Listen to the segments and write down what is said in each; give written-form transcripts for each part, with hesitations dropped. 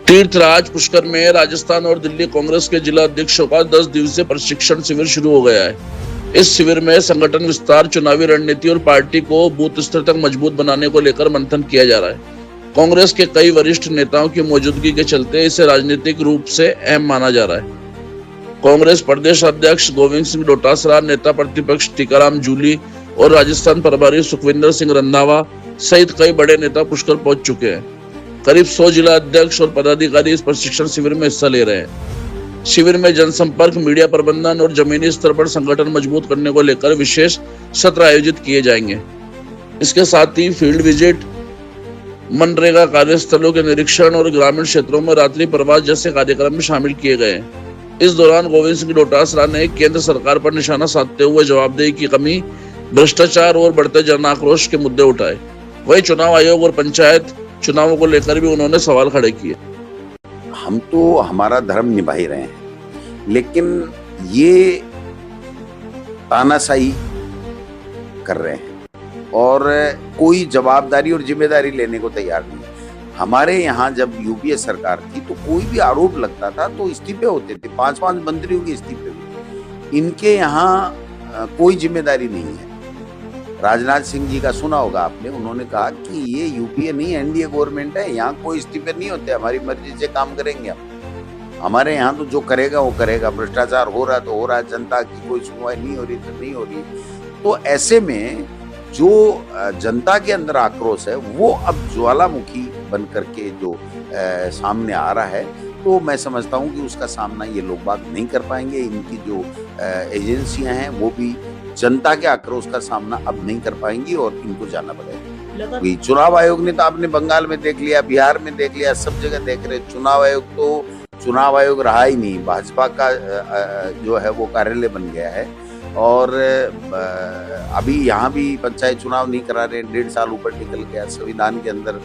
तीर्थराज पुष्कर में राजस्थान और दिल्ली कांग्रेस के जिला अध्यक्षों का 10 दिवसीय प्रशिक्षण शिविर शुरू हो गया है। इस शिविर में संगठन विस्तार, चुनावी रणनीति और पार्टी को बूथ स्तर तक मजबूत बनाने को लेकर मंथन किया जा रहा है। कांग्रेस के कई वरिष्ठ नेताओं की मौजूदगी के चलते इसे राजनीतिक रूप से अहम माना जा रहा है। कांग्रेस प्रदेश अध्यक्ष गोविंद सिंह डोटासरा, नेता प्रतिपक्ष टीकाराम जूली और राजस्थान प्रभारी सुखविंदर सिंह रंधावा सहित कई बड़े नेता पुष्कर पहुंच चुके हैं। करीब 100 जिला अध्यक्ष और पदाधिकारी इस प्रशिक्षण शिविर में हिस्सा ले रहे हैं। शिविर में जनसंपर्क, मीडिया प्रबंधन और जमीनी स्तर पर संगठन मजबूत करने को लेकर विशेष सत्र आयोजित किए जाएंगे। इसके साथ ही फील्ड विजिट, मनरेगा कार्यस्थलों के निरीक्षण और ग्रामीण क्षेत्रों में रात्रि प्रवास जैसे कार्यक्रम भी शामिल किए गए। इस दौरान गोविंद सिंह डोटासरा ने केंद्र सरकार पर निशाना साधते हुए जवाबदेही की कमी, भ्रष्टाचार और बढ़ते जन आक्रोश के मुद्दे उठाए। वहीं चुनाव आयोग और पंचायत चुनावों को लेकर भी उन्होंने सवाल खड़े किए। हम तो हमारा धर्म निभा ही रहे हैं, लेकिन ये तानाशाही कर रहे हैं और कोई जवाबदारी और जिम्मेदारी लेने को तैयार नहीं है। हमारे यहाँ जब यूपीए सरकार थी तो कोई भी आरोप लगता था तो इस्तीफे होते थे, 5-5 मंत्रियों के इस्तीफे हुए। इनके यहाँ कोई जिम्मेदारी नहीं है। राजनाथ सिंह जी का सुना होगा आपने, उन्होंने कहा कि ये यूपीए नहीं एनडीए गवर्नमेंट है, यहाँ कोई इस्तीफे नहीं होते, हमारी मर्जी से काम करेंगे हम। हमारे यहाँ तो जो करेगा वो करेगा, भ्रष्टाचार हो रहा है तो हो रहा है, जनता की कोई सुनवाई नहीं हो रही तो नहीं हो रही। तो ऐसे में जो जनता के अंदर आक्रोश है वो अब ज्वालामुखी बन करके जो सामने आ रहा है, तो मैं समझता हूँ कि उसका सामना ये लोग बात नहीं कर पाएंगे। इनकी जो एजेंसियां हैं वो भी जनता के आक्रोश का सामना अब नहीं कर पाएंगी और इनको जाना पड़ेगा। चुनाव आयोग ने तो आपने बंगाल में देख लिया, बिहार में देख लिया, सब जगह देख रहे। चुनाव आयोग तो चुनाव आयोग रहा ही नहीं, भाजपा का जो है वो कार्यालय बन गया है। और अभी यहाँ भी पंचायत चुनाव नहीं करा रहे, 1.5 साल ऊपर निकल गया। संविधान के अंदर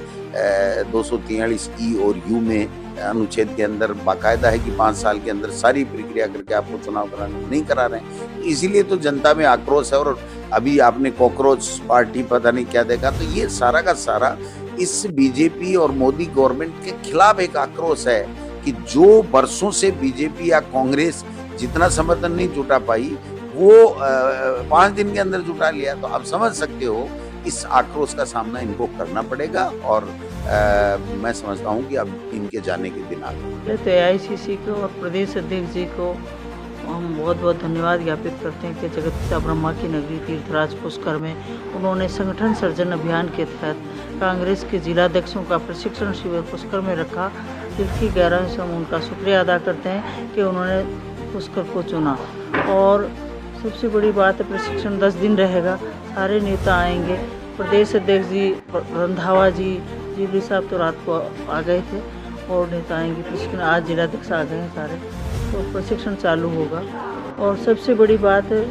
243 और यू में अनुच्छेद के अंदर बाकायदा है कि 5 साल के अंदर सारी प्रक्रिया करके आपको चुनाव कराना, नहीं करा रहे हैं। इसीलिए तो जनता में आक्रोश है। और अभी आपने कॉकरोच पार्टी पता नहीं क्या देखा, तो ये सारा का सारा इस बीजेपी और मोदी गवर्नमेंट के खिलाफ एक आक्रोश है कि जो वर्षों से बीजेपी या कांग्रेस जितना समर्थन नहीं जुटा पाई वो 5 दिन के अंदर जुटा लिया। तो आप समझ सकते हो इस आक्रोश का सामना इनको करना पड़ेगा और मैं समझता हूँ कि अब इनके जाने के दिन आ गए। तो एआईसीसी को और प्रदेश अध्यक्ष जी को हम बहुत बहुत धन्यवाद ज्ञापित करते हैं कि जगतपिता ब्रह्मा की नगरी तीर्थराज पुष्कर में उन्होंने संगठन सर्जन अभियान के तहत कांग्रेस के जिलाध्यक्षों का प्रशिक्षण शिविर पुष्कर में रखा। दिल की गहराई से हम उनका शुक्रिया अदा करते हैं कि उन्होंने पुष्कर को चुना। और सबसे बड़ी बात है, प्रशिक्षण 10 दिन रहेगा, सारे नेता आएंगे। प्रदेश अध्यक्ष जी रंधावा जी साहब तो रात को आ गए थे और नेता आएंगे प्रशिक्षण। आज जिलाध्यक्ष आ गए हैं सारे, तो प्रशिक्षण चालू होगा। और सबसे बड़ी बात है,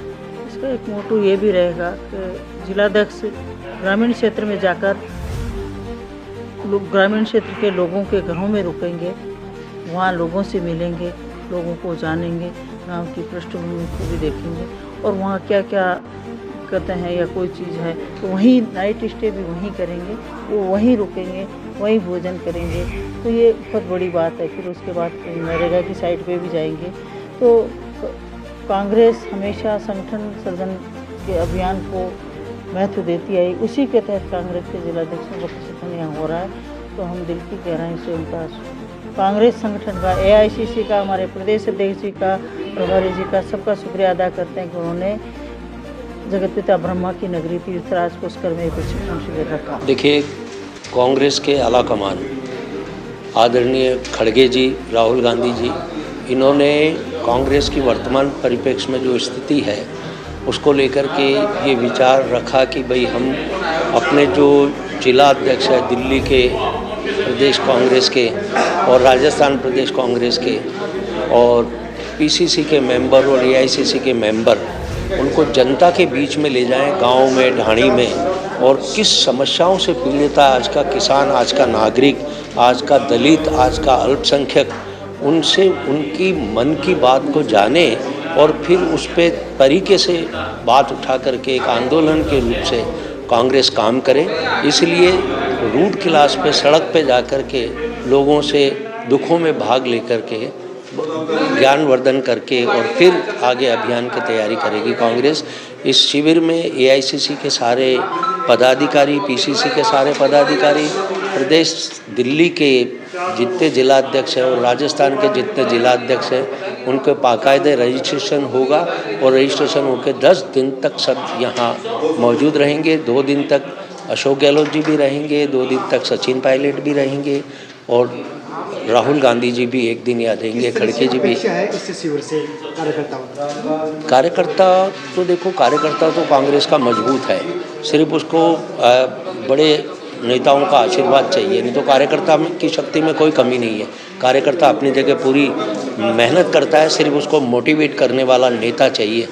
इसका एक मोटो ये भी रहेगा कि जिलाध्यक्ष ग्रामीण क्षेत्र में जाकर ग्रामीण क्षेत्र के लोगों के घरों में रुकेंगे, वहाँ लोगों से मिलेंगे, लोगों को जानेंगे, गांव की पृष्ठभूमि को भी देखेंगे और वहाँ क्या क्या कहते हैं या कोई चीज़ है तो वहीं नाइट स्टे भी वहीं करेंगे, वो वहीं रुकेंगे, वहीं भोजन करेंगे। तो ये बहुत बड़ी बात है। फिर उसके बाद मनरेगा की साइड पे भी जाएंगे। तो कांग्रेस हमेशा संगठन सर्जन के अभियान को महत्व देती आई, उसी के तहत कांग्रेस के जिलाध्यक्षों का प्रशिक्षण यहाँ हो रहा है। तो हम दिल की गहराई से उनका कांग्रेस संगठन का, एआईसीसी का, हमारे प्रदेश अध्यक्ष जी का, प्रभारी जी का, सबका शुक्रिया अदा करते हैं कि उन्होंने जगतपिता ब्रह्मा की नगरी तीर्थराज पुष्कर में प्रशिक्षण शिविर रखा। देखिए, कांग्रेस के आला कमान आदरणीय खड़गे जी, राहुल गांधी जी, इन्होंने कांग्रेस की वर्तमान परिप्रेक्ष्य में जो स्थिति है उसको लेकर के ये विचार रखा कि भाई हम अपने जो जिला अध्यक्ष है दिल्ली के प्रदेश कांग्रेस के और राजस्थान प्रदेश कांग्रेस के और पीसीसी के मेंबर और एआईसीसी के मेंबर, उनको जनता के बीच में ले जाएं, गांव में, ढाणी में, और किस समस्याओं से पीड़ित है आज का किसान, आज का नागरिक, आज का दलित, आज का अल्पसंख्यक, उनसे उनकी मन की बात को जाने और फिर उस पे तरीके से बात उठा करके एक आंदोलन के रूप से कांग्रेस काम करे। इसलिए रूट क्लास पे, सड़क पे जा कर के लोगों से दुखों में भाग लेकर के ज्ञानवर्धन करके और फिर आगे अभियान की तैयारी करेगी कांग्रेस। इस शिविर में एआईसीसी के सारे पदाधिकारी, पीसीसी के सारे पदाधिकारी, प्रदेश दिल्ली के जितने जिलाध्यक्ष हैं और राजस्थान के जितने जिलाध्यक्ष हैं उनके बाकायदे रजिस्ट्रेशन होगा और रजिस्ट्रेशन होकर 10 दिन तक सब यहाँ मौजूद रहेंगे। 2 दिन तक अशोक गहलोत जी भी रहेंगे, 2 दिन तक सचिन पायलट भी रहेंगे और राहुल गांधी जी भी एक दिन याद रहेंगे, खड़गे जी भी। इससे शिविर से कार्यकर्ता तो देखो, कार्यकर्ता तो कांग्रेस का मजबूत है, सिर्फ उसको बड़े नेताओं का आशीर्वाद चाहिए, नहीं तो कार्यकर्ता की शक्ति में कोई कमी नहीं है। कार्यकर्ता अपनी जगह पूरी मेहनत करता है, सिर्फ उसको मोटिवेट करने वाला नेता चाहिए।